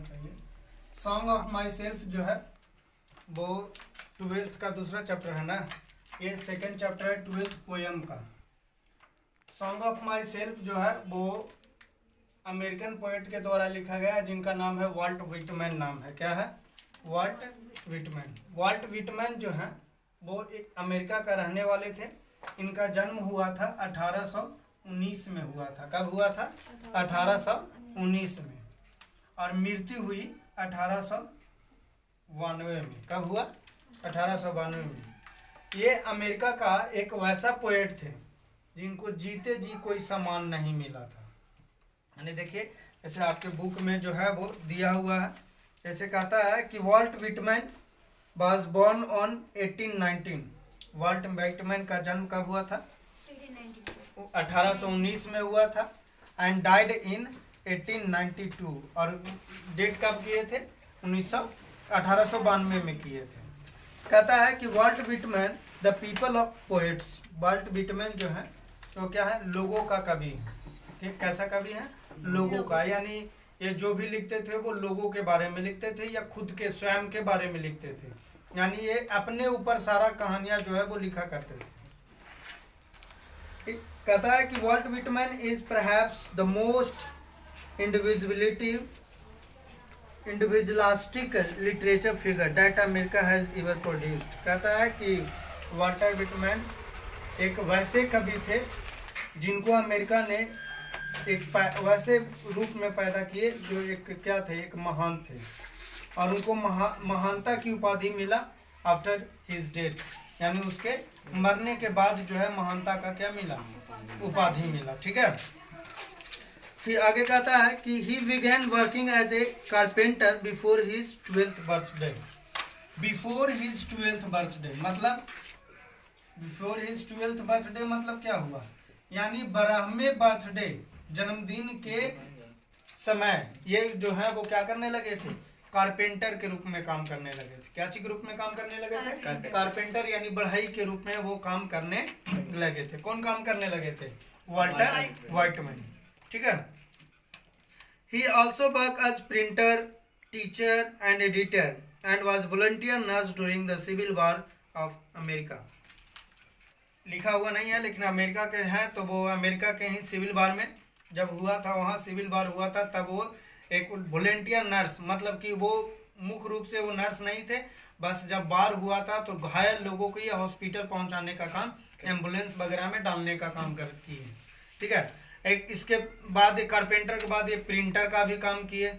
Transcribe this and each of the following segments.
चाहिए। Song of my self जो है वो 12th का दूसरा चैप्टर है ना, ये सेकंड चैप्टर है 12th पोएम का। सॉन्ग ऑफ माई सेल्फ जो है वो अमेरिकन पोएट के द्वारा लिखा गया है जिनका नाम है वाल्ट विटमैन नाम है। क्या है? Volt Whitman. वाल्ट विटमैन जो है वो एक अमेरिका का रहने वाले थे। इनका जन्म हुआ था 1819 में हुआ था। कब हुआ था? 1819 में। और मृत्यु हुई 1892 में। कब हुआ? 1892 में। ये अमेरिका का एक वैसा पोएट थे जिनको जीते जी कोई सम्मान नहीं मिला था। यानी देखिए जैसे आपके बुक में जो है वो दिया हुआ है, जैसे कहता है कि Walt Whitman was born on 1819। Walt Whitman का जन्म कब हुआ था? 1819 में हुआ था। And died in 1892। और डेट कब किए थे? 1892 में किए थे। कहता है कि Walt Whitman the people of poets. Walt Whitman जो है तो क्या है? लोगों का कवि है। कैसा कवि है? लोगों का। यानी ये जो भी लिखते थे वो लोगों के बारे में लिखते थे या खुद के स्वयं के बारे में लिखते थे। यानी ये अपने ऊपर सारा कहानियां जो है वो लिखा करते थे। कहता है कि Walt Whitman is perhaps the most individualistic literature figure that America has ever produced. कहता है कि वाल्टर विटमैन एक वैसे कवि थे जिनको अमेरिका ने एक वैसे रूप में पैदा किए जो एक क्या थे? एक महान थे। और उनको महानता की उपाधि मिला आफ्टर हिज डेथ। यानी उसके मरने के बाद जो है महानता का क्या मिला? उपाधि मिला। ठीक है। फिर आगे कहता है कि he began working as a carpenter before his 12th birthday. Before his 12th birthday मतलब बिफोर हिज 12th बर्थडे मतलब क्या हुआ? यानी 12वें बर्थडे जन्मदिन के समय ये जो है वो क्या करने लगे थे? कारपेंटर के रूप में काम करने लगे थे। क्या चीज के रूप में काम करने लगे थे? कारपेंटर यानी बढ़ई के रूप में वो काम करने लगे थे। कौन काम करने लगे थे? Walter Whitman. ठीक है। He also work as printer, teacher and editor and was volunteer nurse during the civil war of America. लिखा हुआ नहीं है लेकिन अमेरिका के हैं, तो वो अमेरिका के ही सिविल वॉर में जब हुआ था, वहाँ सिविल वॉर हुआ था, तब वो एक वॉलंटियर नर्स मतलब कि वो मुख्य रूप से वो नर्स नहीं थे, बस जब वार हुआ था तो घायल लोगों को ये हॉस्पिटल पहुंचाने का काम, एम्बुलेंस वगैरह में डालने का काम किए। ठीक है। एक इसके बाद एक कारपेंटर के बाद ये प्रिंटर का भी काम किए।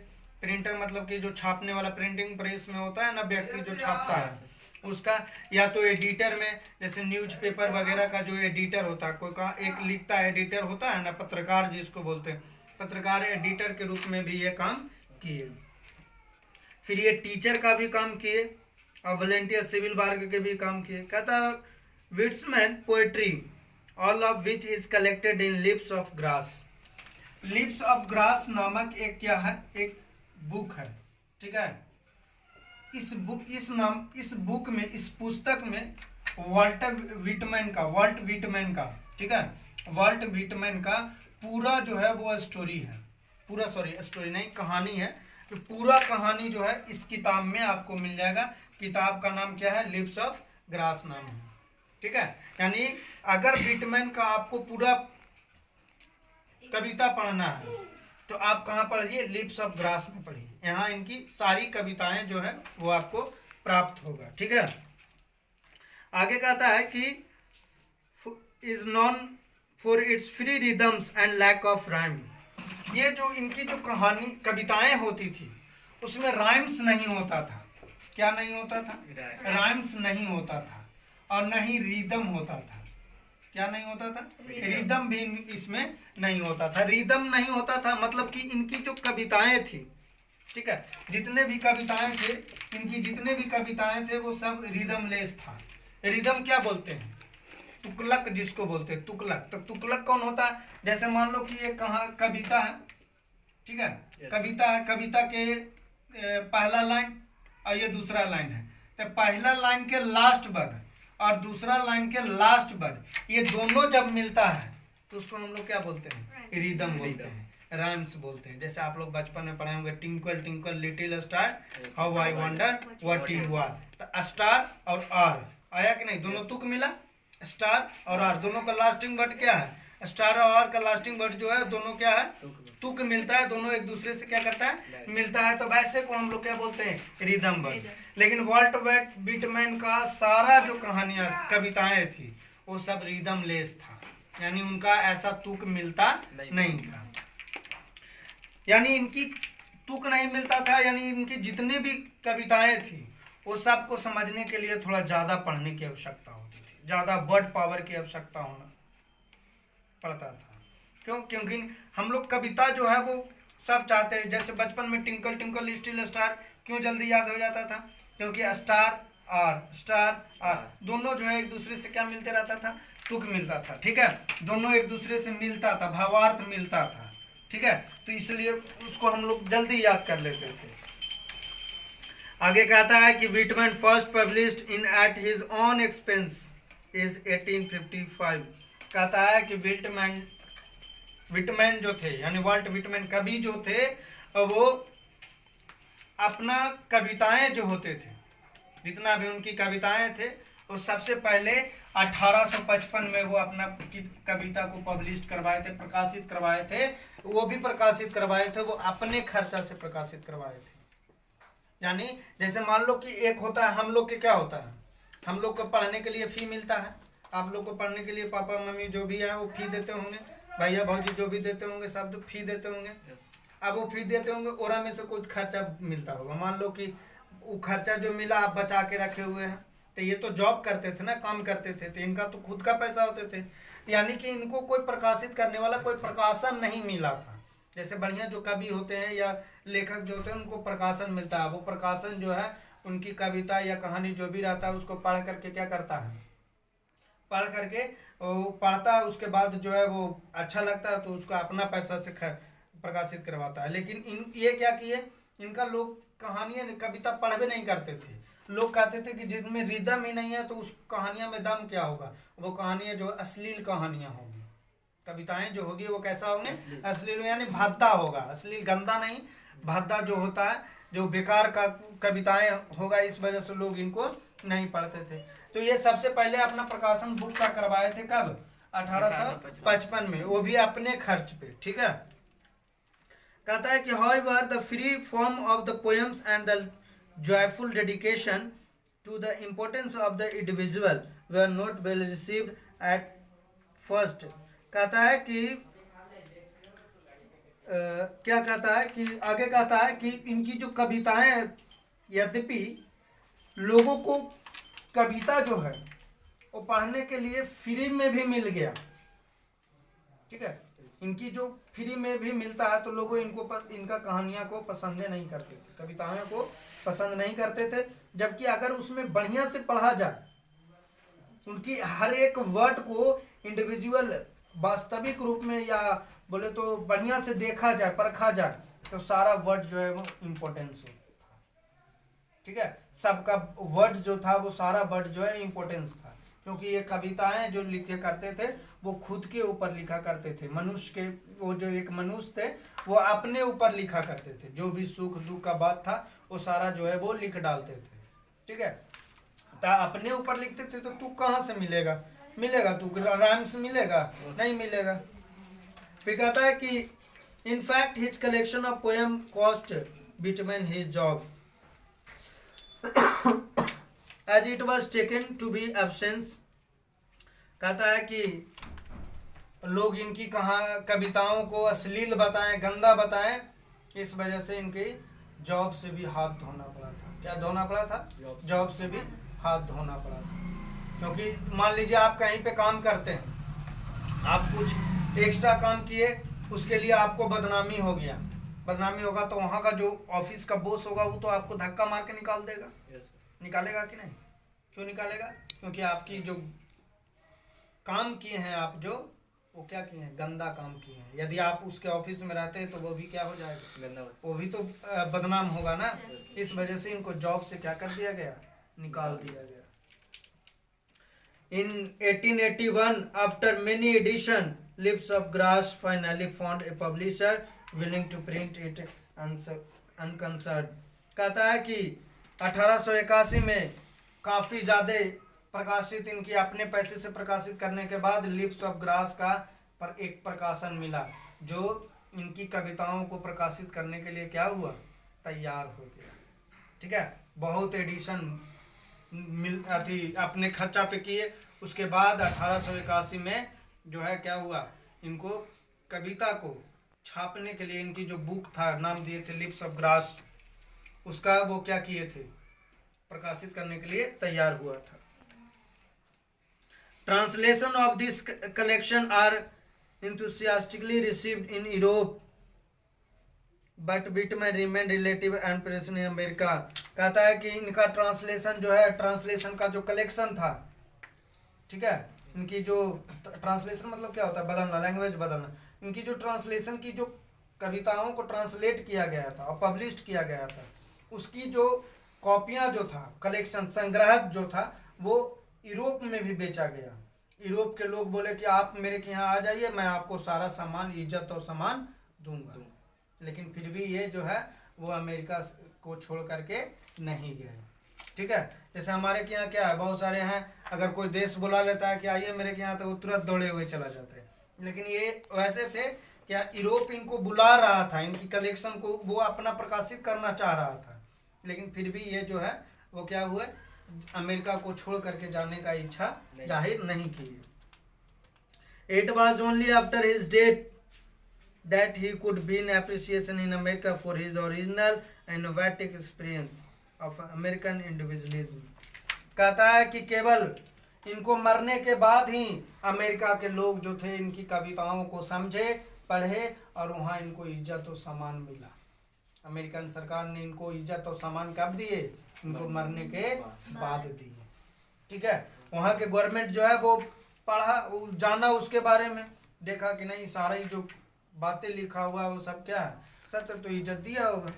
प्रिंटर मतलब कि जो छापने वाला प्रिंटिंग प्रेस में होता है ना, व्यक्ति जो छापता है उसका, या तो एडिटर में जैसे न्यूज़पेपर वगैरह का जो एडिटर होता है, कोई का एक लिखता है एडिटर होता है ना, पत्रकार जिसको बोलते हैं, पत्रकार एडिटर के रूप में भी ये काम किए। फिर ये टीचर का भी काम किए और वॉलंटियर सिविल वर्क के भी काम किए। कहता Whitman poetry all of which is collected in lips of grass. Lips of grass नामक एक क्या है? एक बुक है। ठीक है। इस बुक में, इस पुस्तक में वाल्ट विटमैन का ठीक है, वाल्ट विटमैन का पूरा जो है वो स्टोरी है। पूरा स्टोरी नहीं, कहानी है। तो पूरा कहानी जो है इस किताब में आपको मिल जाएगा। किताब का नाम क्या है? लिप्स ऑफ ग्रास नाम है। ठीक है। यानी अगर विटमैन का आपको पूरा कविता पढ़ना है तो आप कहाँ पढ़िए? लिप्स ऑफ ग्रास में पढ़िए। यहाँ इनकी सारी कविताएं जो है वो आपको प्राप्त होगा। ठीक है। आगे कहता है कि is known for its free rhythms and lack of rhyme. ये जो इनकी जो कविताएं होती थी उसमें राइम्स नहीं होता था। क्या नहीं होता था? राइम्स नहीं होता था। और न ही रिदम होता था। क्या नहीं होता था? रिदम भी इसमें नहीं होता था। रिदम नहीं होता था मतलब कि इनकी जो कविताएं थी, ठीक है, जितने भी कविताएं थे, इनकी जितने भी कविताएं थे वो सब रिदम लेस था। रिदम क्या बोलते हैं? तुकलक जिसको बोलते हैं, तुकलक। तो तुकलक कौन होता है? जैसे मान लो कि ये कहाँ कविता है, ठीक है, कविता है, कविता के पहला लाइन और ये दूसरा लाइन है, तो पहला लाइन के लास्ट वर्ड और दूसरा लाइन के लास्ट वर्ड, ये दोनों जब मिलता है तो उसको हम लोग क्या बोलते हैं? रिदम बोलते हैं। राइम्स बोलते हैं। जैसे आप लोग बचपन में पढ़े होंगे, twinkle twinkle little star how I wonder what you are. तो स्टार और आर आया कि नहीं, दोनों तुक मिला, स्टार और आर दोनों का लास्टिंग वर्ड क्या है, स्टार और आर का लास्टिंग वर्ड जो है दोनों क्या है, तुक मिलता है, दोनों एक दूसरे से क्या करता है, मिलता है। तो वैसे को हम लोग क्या बोलते हैं, रिदम वर्ड। लेकिन वाल्ट विटमैन का सारा जो कहानियां कविताएं थी वो सब रिदम लेस था, यानी उनका ऐसा तुक मिलता नहीं था, यानी इनकी तुक नहीं मिलता था, यानी इनकी जितनी भी कविताएं थी वो सब को समझने के लिए थोड़ा ज़्यादा पढ़ने की आवश्यकता होती थी, ज़्यादा वर्ड पावर की आवश्यकता होना पड़ता था। क्यों? क्योंकि हम लोग कविता जो है वो सब चाहते हैं। जैसे बचपन में टिंकल टिंकल लिटिल स्टार क्यों जल्दी याद हो जाता था, क्योंकि स्टार आर दोनों जो है एक दूसरे से क्या मिलते रहता था, तुक मिलता था। ठीक है, दोनों एक दूसरे से मिलता था, भावार्थ मिलता था। ठीक है, तो इसलिए उसको हम लोग जल्दी याद कर लेते थे। आगे कहता है कि Whitman first published in at his on expense is 1855। कहता है कि विटमैन जो थे, यानी वाल्ट विटमैन कवि जो थे, वो अपना कविताएं जो होते थे, जितना भी उनकी कविताएं थे, वो सबसे पहले 1855 में वो अपना कविता को पब्लिश करवाए थे, प्रकाशित करवाए थे। वो भी प्रकाशित करवाए थे, वो अपने खर्चा से प्रकाशित करवाए थे। यानी जैसे मान लो कि एक होता है, हम लोग के क्या होता है, हम लोग को पढ़ने के लिए फी मिलता है, आप लोग को पढ़ने के लिए पापा मम्मी जो भी है वो फी देते होंगे, भैया भाजी जो भी देते होंगे सब फी देते होंगे। अब वो फी देते होंगे, ओरा में से कुछ खर्चा मिलता होगा, मान लो कि वो खर्चा जो मिला आप बचा के रखे हुए हैं, तो ये तो जॉब करते थे ना, काम करते थे, तो इनका तो खुद का पैसा होते थे, यानी कि इनको कोई प्रकाशित करने वाला कोई प्रकाशन नहीं मिला था। जैसे बढ़िया जो कवि होते हैं या लेखक जो होते हैं उनको प्रकाशन मिलता है, वो प्रकाशन जो है उनकी कविता या कहानी जो भी रहता है उसको पढ़ करके क्या करता है, पढ़ करके वो पढ़ता है, उसके बाद जो है वो अच्छा लगता है तो उसको अपना पैसा से प्रकाशित करवाता है। लेकिन ये क्या किए, इनका लोग कहानियां कविता पढ़वे नहीं करते थे। लोग कहते थे कि जिनमें रिदम ही नहीं है तो उस कहानियां में दम क्या होगा, वो कहानियां जो अश्लील कहानियां होंगी, कविताएं जो होगी वो कैसा होंगे, अश्लील, यानी भद्दा होगा, अश्लील गंदा नहीं, भद्दा जो होता है, जो बेकार का कविताएं होगा, इस वजह से लोग इनको नहीं पढ़ते थे। तो ये सबसे पहले अपना प्रकाशन बुक का करवाए थे, कब, 1855 में, वो भी अपने खर्च पे। ठीक है, कहता है कि however the free form of the poems and the joyful dedication to the importance of the individual were not well received at first। कहता है कि क्या कहता है कि आगे कहता है कि इनकी जो कविताएं, यद्यपि लोगों को कविता जो है वो पढ़ने के लिए फ्री में भी मिल गया, ठीक है, इनकी जो फ्री में भी मिलता है तो लोगों इनका कहानियां को पसंद नहीं करते थे, कविताओं को पसंद नहीं करते थे। जबकि अगर उसमें बढ़िया से पढ़ा जाए, उनकी हर एक वर्ड को इंडिविजुअल वास्तविक रूप में या बोले तो बढ़िया से देखा जाए, परखा जाए, तो सारा वर्ड जो है वो इम्पोर्टेंस हो, ठीक है, सबका वर्ड जो था वो सारा वर्ड जो है इम्पोर्टेंस था। क्योंकि ये कविताएं जो लिखे करते थे वो खुद के ऊपर लिखा करते थे, मनुष्य के, वो जो एक मनुष्य थे वो अपने ऊपर लिखा करते थे, जो भी सुख दुख का बात था वो सारा जो है वो लिख डालते थे। ठीक है, तो अपने ऊपर लिखते थे, तो तू कहाँ से मिलेगा, तू राइम से मिलेगा, नहीं मिलेगा। फिर कहता है कि in fact his collection of poem cost Whitman his job as it was taken to be absence। कहता है कि लोग इनकी कविताओं को अश्लील बताएं, गंदा बताएं, इस वजह से इनकी जॉब से भी हाथ धोना पड़ा था। क्या धोना पड़ा था, जॉब से भी हाथ धोना पड़ा था। क्योंकि मान लीजिए आप कहीं पे काम करते हैं, आप कुछ एक्स्ट्रा काम किए, उसके लिए आपको बदनामी हो गया, बदनामी होगा तो वहाँ का जो ऑफिस का बॉस होगा वो तो आपको धक्का मार के निकाल देगा, निकालेगा कि नहीं, क्यों निकालेगा, क्योंकि आपकी जो काम किए हैं आप, जो वो क्या किए हैं, गंदा काम किए हैं। यदि आप उसके ऑफिस में रहते हैं तो वो भी क्या हो जाएगा, वो भी तो बदनाम होगा ना। इस वजह से इनको जॉब से क्या कर दिया गया, निकाल दिया गया। In 1881, after many editions, Lips of Grass finally found a publisher willing to print it unconcerned। कहता है कि 1881 में काफ़ी ज़्यादा प्रकाशित इनकी अपने पैसे से प्रकाशित करने के बाद लिप्स ऑफ ग्रास का पर एक प्रकाशन मिला जो इनकी कविताओं को प्रकाशित करने के लिए क्या हुआ, तैयार हो गया। ठीक है, बहुत एडिशन अपने खर्चा पे किए। उसके बाद 1881 में जो है क्या हुआ, इनको कविता को छापने के लिए इनकी जो बुक था, नाम दिए थे लिप्स ऑफ ग्रास, उसका वो क्या किए थे, प्रकाशित करने के लिए तैयार हुआ था। Translation of this collection are enthusiastically received in Europe but Whitman remained relative and present in America। कहता है कि इनका ट्रांसलेशन जो है, ट्रांसलेशन का जो कलेक्शन था, ठीक है, इनकी जो ट्रांसलेशन मतलब क्या होता है, बदलना, लैंग्वेज बदलना। इनकी जो ट्रांसलेशन की जो कविताओं को ट्रांसलेट किया गया था और पब्लिश किया गया था, उसकी जो कॉपियां जो था, कलेक्शन संग्रह जो था, वो यूरोप में भी बेचा गया। यूरोप के लोग बोले कि आप मेरे के यहाँ आ जाइए, मैं आपको सारा सामान, इज्जत और सामान दूंगा। लेकिन फिर भी ये जो है वो अमेरिका को छोड़ करके नहीं गए। ठीक है, जैसे हमारे के यहाँ क्या है, बहुत सारे हैं, अगर कोई देश बुला लेता है कि आइए मेरे के यहाँ, तो वो तुरंत दौड़े हुए चला जाता है। लेकिन ये वैसे थे क्या, यूरोप इनको बुला रहा था, इनकी कलेक्शन को वो अपना प्रकाशित करना चाह रहा था, लेकिन फिर भी ये जो है वो क्या हुए, अमेरिका को छोड़ करके जाने का इच्छा जाहिर नहीं की। It was only after his death that he could win appreciation in America for his original and innovative experience of American individualism। कहता है कि केवल इनको मरने के बाद ही अमेरिका के लोग जो थे इनकी कविताओं को समझे, पढ़े और वहाँ इनको इज्जत और सम्मान मिला। अमेरिकन सरकार ने इनको इज्जत और सम्मान कब दिए, इनको मरने के बाद दिए। ठीक है, वहाँ के गवर्नमेंट जो है वो पढ़ा, वो जाना, उसके बारे में देखा कि नहीं, सारा ही जो बातें लिखा हुआ वो सब क्या है, सत्य, तो इज्जत दिया होगा।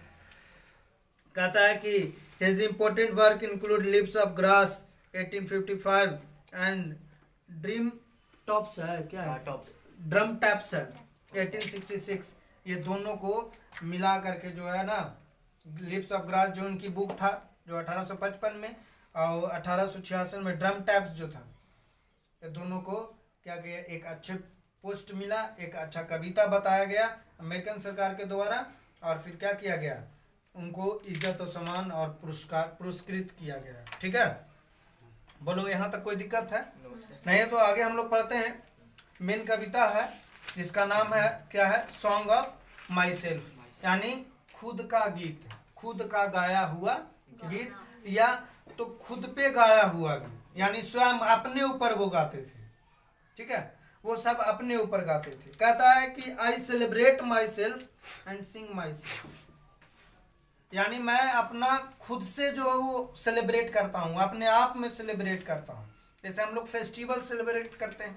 कहता है कि his important work include lips of grass 1855 and dream tops है, क्या है, ड्रम टैप्स है 1866। ये दोनों को मिला करके जो है ना, लिप्स ऑफ ग्रास जो उनकी बुक था जो 1855 में, और 1866 में ड्रम टैप्स जो था, ये दोनों को क्या किया, एक अच्छे पोस्ट मिला, एक अच्छा कविता बताया गया अमेरिकन सरकार के द्वारा, और फिर क्या किया गया, उनको इज्जत और सम्मान और पुरस्कृत किया गया। ठीक है, बोलो यहाँ तक कोई दिक्कत है? नहीं तो आगे हम लोग पढ़ते हैं। मेन कविता है जिसका नाम है क्या है, सॉन्ग ऑफ माई सेल्फ, यानी खुद का गीत, खुद का गाया हुआ गीत, या तो खुद पे गाया हुआ गीत, यानी स्वयं अपने ऊपर वो गाते थे। ठीक है, वो सब अपने ऊपर गाते थे। कहता है कि I celebrate my self and Singh my self, यानी मैं अपना खुद से जो है वो सेलिब्रेट करता हूँ, अपने आप में सेलिब्रेट करता हूँ। जैसे हम लोग फेस्टिवल सेलिब्रेट करते हैं,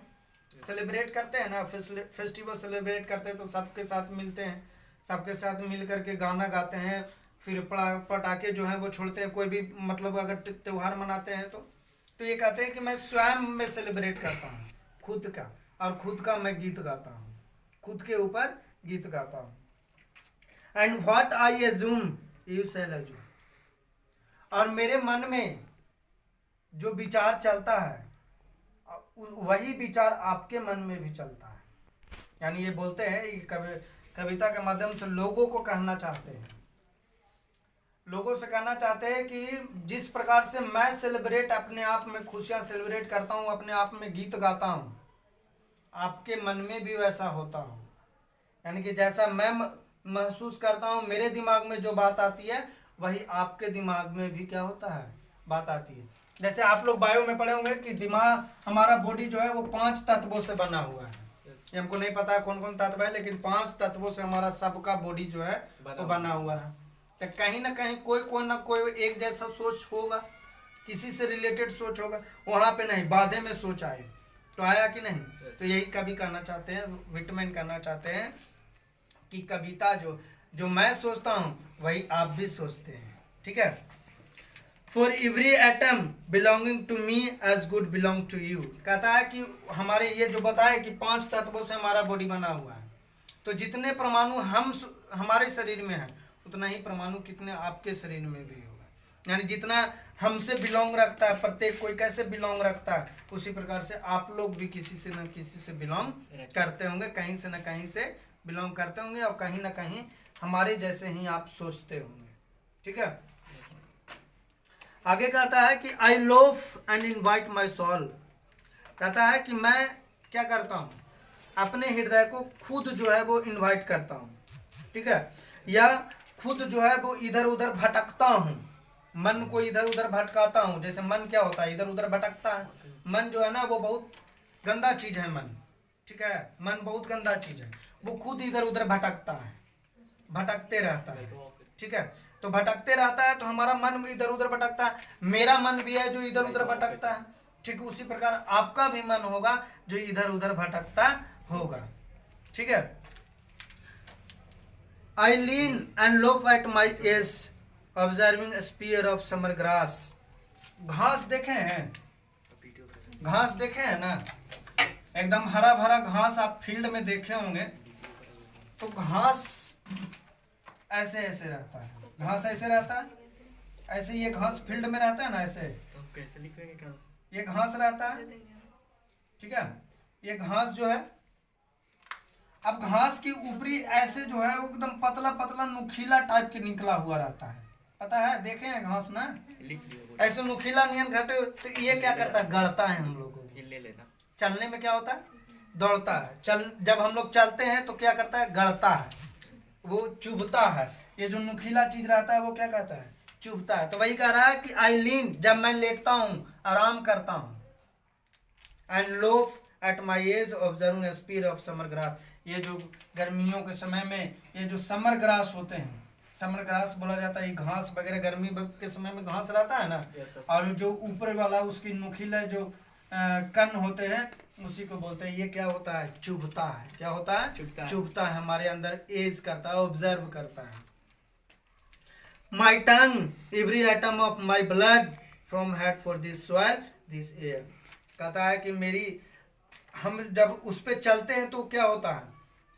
ना, फेस्टिवल सेलिब्रेट करते हैं तो सबके साथ मिलते हैं, सबके साथ मिल करके गाना गाते हैं, फिर पटाखे जो हैं वो छोड़ते हैं, कोई भी मतलब अगर त्यौहार मनाते हैं तो ये कहते हैं कि मैं स्वयं में सेलिब्रेट करता हूँ खुद का, और खुद का मैं गीत गाता हूँ, खुद के ऊपर गीत गाता हूँ। And what I assume you shall assume, और मेरे मन में जो विचार चलता है वही विचार आपके मन में भी चलता है। यानी ये बोलते हैं कविता के माध्यम से लोगों को कहना चाहते हैं, लोगों से कहना चाहते हैं कि जिस प्रकार से मैं सेलिब्रेट, अपने आप में खुशियां सेलिब्रेट करता हूं, अपने आप में गीत गाता हूं, आपके मन में भी वैसा होता हो। यानी कि जैसा मैं महसूस करता हूं, मेरे दिमाग में जो बात आती है वही आपके दिमाग में भी क्या होता है, बात आती है। जैसे आप लोग बायो में पढ़े होंगे कि दिमाग, हमारा बॉडी जो है वो 5 तत्वों से बना हुआ है। ये हमको नहीं पता कौन कौन तत्व है, लेकिन 5 तत्वों से हमारा सबका बॉडी जो है वो बना हुआ है। तो कहीं ना कहीं कोई ना कोई एक जैसा सोच होगा, किसी से रिलेटेड सोच होगा, वहाँ पे नहीं, बाधे में सोच आए, तो आया कि नहीं। तो यही कवि कहना चाहते हैं, विटमैन कहना चाहते हैं कि कविता जो मैं सोचता हूँ वही आप भी सोचते हैं। ठीक है, for every atom belonging to me as good belong to you. कहता है कि हमारे ये जो बताए कि 5 तत्वों से हमारा बॉडी बना हुआ है, तो जितने परमाणु हमारे शरीर में है उतना ही परमाणु कितने आपके शरीर में भी होगा। यानी जितना हमसे बिलोंग रखता है, प्रत्येक कोई कैसे बिलोंग रखता है, उसी प्रकार से आप लोग भी किसी से न किसी से बिलोंग करते होंगे, कहीं से न कहीं से बिलोंग करते होंगे, और कहीं ना कहीं हमारे जैसे ही आप सोचते होंगे। ठीक है, आगे कहता है कि I love and invite my soul. कहता है कि मैं क्या करता हूँ, अपने हृदय को खुद जो है वो इनवाइट करता हूँ। ठीक है, या खुद जो है वो इधर उधर भटकता हूँ, मन को इधर उधर भटकाता हूँ। जैसे मन क्या होता है, इधर उधर भटकता है। मन जो है ना वो बहुत गंदा चीज है मन। ठीक है, मन बहुत गंदा चीज है, वो खुद इधर उधर भटकता है, भटकते रहता है। ठीक है, तो भटकते रहता है तो हमारा मन भी इधर उधर भटकता है, मेरा मन भी है जो इधर उधर भटकता है। ठीक, उसी प्रकार आपका भी मन होगा जो इधर उधर भटकता होगा। ठीक है, I lean and look at my ease observing spear of summer grass. घास देखे हैं, घास देखे हैं ना, एकदम हरा भरा घास आप फील्ड में देखे होंगे। तो घास ऐसे ऐसे रहता है, घास ऐसे रहता है, ऐसे ये घास फील्ड में रहता है ना, ऐसे कैसे लिखेंगे, ये घास रहता है। ठीक है, ये घास जो है, अब घास की ऊपरी ऐसे जो है वो एकदम पतला पतला नुकीला टाइप के निकला हुआ रहता है, पता है, देखे हैं घास ना, ऐसे नुकीला नियन घटे। तो ये क्या करता है, गड़ता है हम लोग को। ले लेना, चलने में क्या होता है, दौड़ता है। जब हम लोग चलते हैं तो क्या करता है, गड़ता है, वो चुभता है। ये जो नुकीला चीज रहता है वो क्या कहता है, चुभता है। तो वही कह रहा है कि आई लीन, जब मैं लेटता हूँ, आराम करता हूँ, and loaf eight my ease observing speed of summer grass. ये जो गर्मियों के समय में ये जो समर ग्रास होते हैं, समर ग्रास बोला जाता है, ये घास वगैरह गर्मी के समय में घास रहता है ना, और जो ऊपर वाला उसकी नुकीला जो कण होते हैं उसी को बोलते हैं, ये क्या होता है, चुभता है। क्या होता है, चुभता है, हमारे अंदर एज करता है, ऑब्जर्व करता है। My tongue every atom of my blood from head for this soil this air. कहता है कि हम जब उस पर चलते हैं तो क्या होता है,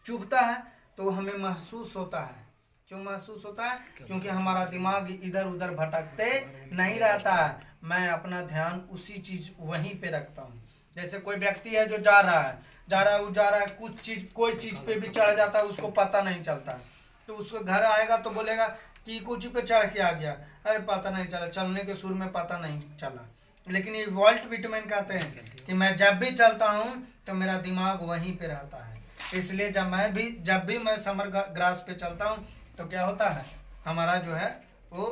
चुभता है, तो हमें महसूस होता है। क्यों महसूस होता है, क्योंकि हमारा दिमाग इधर उधर भटकते नहीं रहता है, मैं अपना ध्यान उसी चीज वहीं पे रखता हूँ। जैसे कोई व्यक्ति है जो जा रहा है, कुछ चीज कोई चीज पे भी चढ़ जाता है, उसको पता नहीं चलता है, तो उसको घर आएगा तो बोलेगा कि कुछ पे चढ़ के आ गया, अरे पता नहीं चला, चलने के सुर में पता नहीं चला। लेकिन ये वॉल्ट विटमैन कहते हैं कि मैं जब भी चलता हूँ तो मेरा दिमाग वहीं पे रहता है। इसलिए जब भी मैं समर ग्रास पे चलता हूँ तो क्या होता है, हमारा जो है वो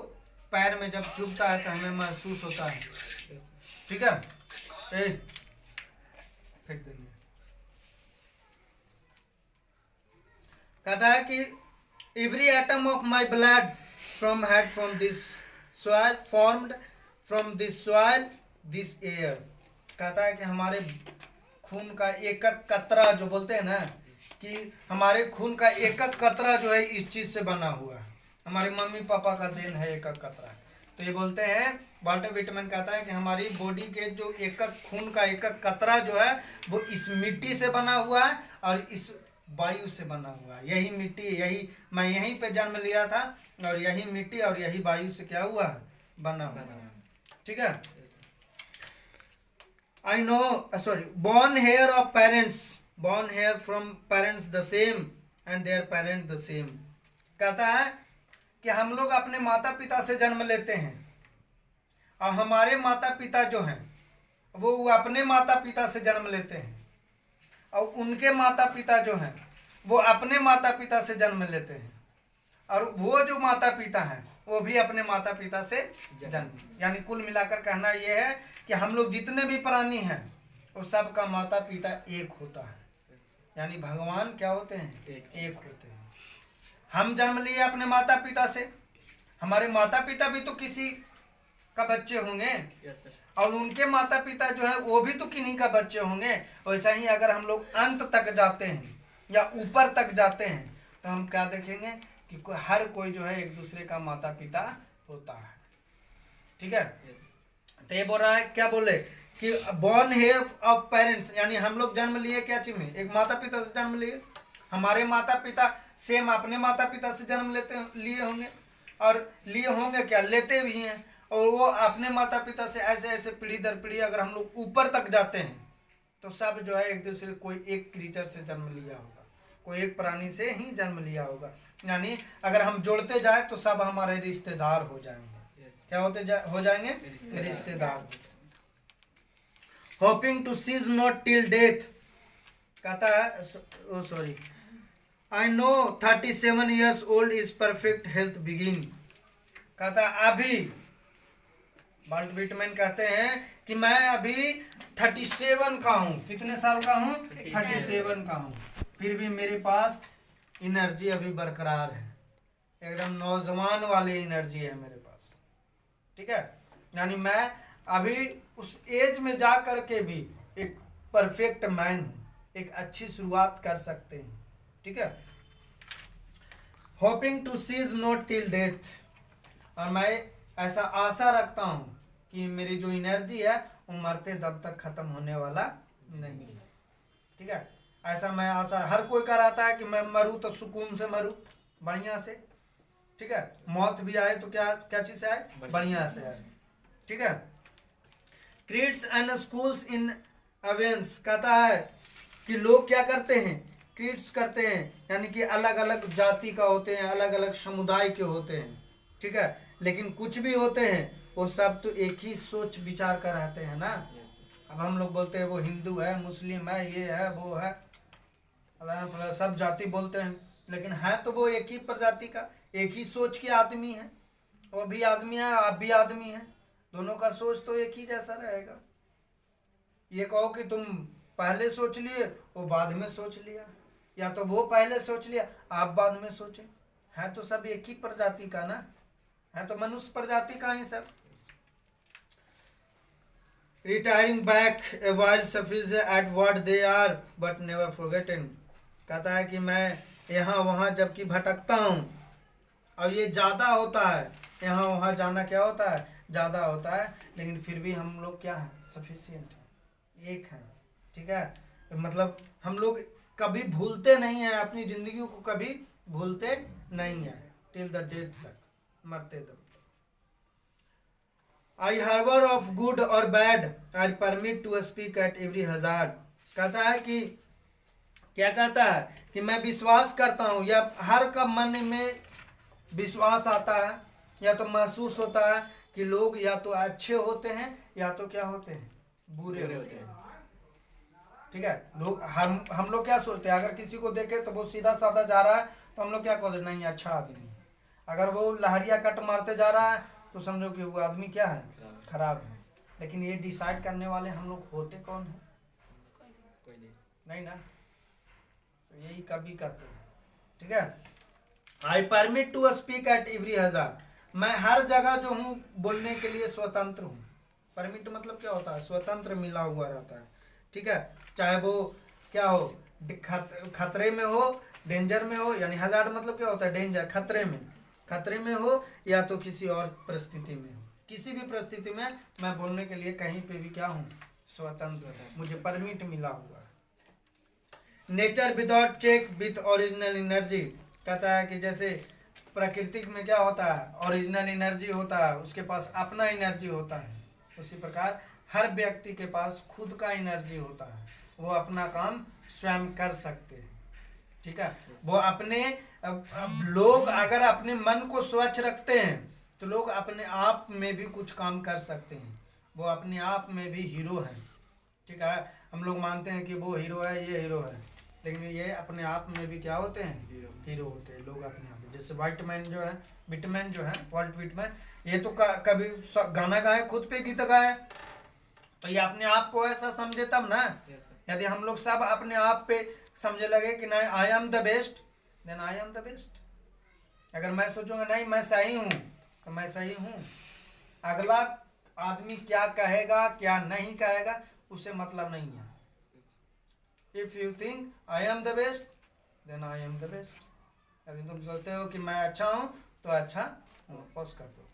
पैर में जब चुभता है तो हमें महसूस होता है। ठीक है, फेंक देंगे। कहता है कि every atom of my blood from head from this soil formed from this soil this air. कहता है कि हमारे खून का एक एक कतरा, जो बोलते हैं ना कि हमारे खून का एक एक कतरा जो है इस चीज से बना हुआ है, हमारे मम्मी पापा का देन है एक एक कतरा। तो ये बोलते हैं, वॉल्टर विटमैन कहता है कि हमारी बॉडी के जो एक एक खून का एक एक कतरा जो है वो इस मिट्टी से बना हुआ है और इस वायु से बना हुआ है। यही मिट्टी, यही मैं यहीं पे जन्म लिया था और यही मिट्टी और यही वायु से क्या हुआ है, बना हुआ है। ठीक है, I know, sorry, born here of parents, born here from parents the same and their parents the same। कहता है कि हम लोग अपने माता पिता से जन्म लेते हैं और हमारे माता पिता जो हैं वो अपने माता पिता से जन्म लेते हैं और उनके माता पिता जो हैं वो अपने माता पिता से जन्म लेते हैं और वो जो माता पिता हैं वो भी अपने माता पिता से जन्म। यानी कुल मिलाकर कहना ये है कि हम लोग जितने भी प्राणी हैं वो सबका माता पिता एक होता है। यानी भगवान क्या होते हैं, एक होते हैं। हम जन्म लिए अपने माता पिता से, हमारे माता पिता भी तो किसी का बच्चे होंगे और उनके माता पिता जो है वो भी तो किन्हीं का बच्चे होंगे। वैसा ही अगर हम लोग अंत तक जाते हैं या ऊपर तक जाते हैं तो हम क्या देखेंगे कि हर कोई जो है एक दूसरे का माता पिता होता है। ठीक है, तो ये बोल रहा है, क्या बोले कि बॉर्न हेयर ऑफ पेरेंट्स, यानी हम लोग जन्म लिए क्या चीज में, एक माता पिता से जन्म लिए हमारे माता पिता सेम अपने माता पिता से जन्म लिए होंगे, और लिए होंगे क्या, लेते भी हैं, और वो अपने माता पिता से ऐसे ऐसे पीढ़ी दर पीढ़ी अगर हम लोग ऊपर तक जाते हैं तो सब जो है एक दूसरे कोई एक क्रीचर से जन्म लिया होगा, कोई एक प्राणी से ही जन्म लिया होगा। यानी अगर हम जोड़ते जाए तो सब हमारे रिश्तेदार हो जाएंगे। क्या हो जाएंगे? रिश्तेदार। Hoping to cease not till death, कहता है sorry, I now 37 years old is perfect health begin. कहता है अभी वाल्ट व्हिटमैन कहते हैं कि मैं अभी 37 का हूँ। कितने साल का हूँ? 37 का हूँ, फिर भी मेरे पास एनर्जी अभी बरकरार है, एकदम नौजवान वाली एनर्जी है मेरे पास। ठीक है, यानी मैं अभी उस एज में जा कर के भी एक परफेक्ट मैन हूँ, एक अच्छी शुरुआत कर सकते हैं। ठीक है, hoping to cease not till death, और मैं ऐसा आशा रखता हूँ कि मेरी जो एनर्जी है वो मरते दम तक खत्म होने वाला नहीं है। ठीक है, ऐसा मैं आशा, हर कोई का रहता है कि मैं मरूँ तो सुकून से मरूँ, बढ़िया से। ठीक है, मौत भी आए तो क्या क्या चीज़ से आए? बढ़िया से आए। ठीक है, क्रीड्स एंड स्कूल्स इन अवेंस, कहता है कि लोग क्या करते हैं? क्रीड्स करते हैं, यानी कि अलग अलग जाति का होते हैं, अलग अलग समुदाय के होते हैं। ठीक है, लेकिन कुछ भी होते हैं वो सब तो एक ही सोच विचार कर रहते हैं ना। अब हम लोग बोलते हैं वो हिंदू है, मुस्लिम है, ये है, वो है, सब जाति बोलते हैं, लेकिन है तो वो एक ही प्रजाति का, एक ही सोच के आदमी है। वो भी आदमी है, आप भी आदमी है, दोनों का सोच तो एक ही जैसा रहेगा। ये कहो कि तुम पहले सोच लिए, वो बाद में सोच लिया, या तो वो पहले सोच लिया, आप बाद में सोचे, है तो सब एक ही प्रजाति का ना, है तो मनुष्य प्रजाति का ही सब। Retiring back a while sufficed at what they are but never forgotten, कहता है कि मैं यहाँ वहाँ जबकि भटकता हूँ, और ये ज़्यादा होता है, यहाँ वहाँ जाना क्या होता है? ज़्यादा होता है, लेकिन फिर भी हम लोग क्या है? सफिशिएंट है, एक है। ठीक है, मतलब हम लोग कभी भूलते नहीं हैं, अपनी ज़िंदगी को कभी भूलते नहीं हैं, टिल द डेथ तक, मरते दम। आई हार्बर ऑफ गुड और bad, I permit to speak at every hazard, कहता है कि क्या कहता है कि मैं विश्वास करता हूँ, या हर का मन में विश्वास आता है, या तो महसूस होता है कि लोग या तो अच्छे होते हैं या तो क्या होते हैं? बुरे होते हैं। ठीक है, लोग हम लोग क्या सोचते हैं? अगर किसी को देखे तो वो सीधा साधा जा रहा है तो हम लोग क्या कहते हैं? नहीं, अच्छा आदमी है। अगर वो लहरिया कट मारते जा रहा है तो समझो कि वो आदमी क्या है? खराब है। लेकिन ये डिसाइड करने वाले हम लोग होते कौन है? कोई नहीं ना, तो यही कभी कहते हैं। ठीक है, I permit to speak at every hazard, मैं हर जगह जो हूँ बोलने के लिए स्वतंत्र हूँ। परमिट मतलब क्या होता है? स्वतंत्र मिला हुआ रहता है। ठीक है, चाहे वो क्या हो, खतरे में हो, डेंजर में हो, यानी हजार्ड मतलब क्या होता है? डेंजर, खतरे में हो, या तो किसी और परिस्थिति में हो, किसी भी परिस्थिति में मैं बोलने के लिए कहीं पे भी क्या हूँ? स्वतंत्र है, मुझे परमिट मिला हुआ है। Nature without check with original energy, कहता है कि जैसे प्रकृति में क्या होता है? ओरिजिनल एनर्जी होता है, उसके पास अपना एनर्जी होता है, उसी प्रकार हर व्यक्ति के पास खुद का एनर्जी होता है, वो अपना काम स्वयं कर सकते हैं। ठीक है, वो अपने अब लोग अगर अपने मन को स्वच्छ रखते हैं तो लोग अपने आप में भी कुछ काम कर सकते हैं, वो अपने आप में भी हीरो है। ठीक है, हम लोग मानते हैं कि वो हीरो है, ये हीरो है, लेकिन ये अपने आप में भी क्या होते हैं? हीरो होते हैं लोग अपने आप में। जैसे व्हिटमैन जो है वाल्ट व्हिटमैन, ये तो कभी गाना गाए, खुद पे गीत गाए, तो ये अपने आप को ऐसा समझे तब ना। यदि हम लोग सब अपने आप पे समझे लगे कि नहीं I am the best, then I am the best. अगर मैं सोचूंगा नहीं मैं सही हूँ तो मैं सही हूँ, अगला आदमी क्या कहेगा क्या नहीं कहेगा उससे मतलब नहीं है। If you think I am the best then I am the best. अभी तुम सोचते हो कि मैं अच्छा हूँ तो अच्छा, पोस्ट कर दो।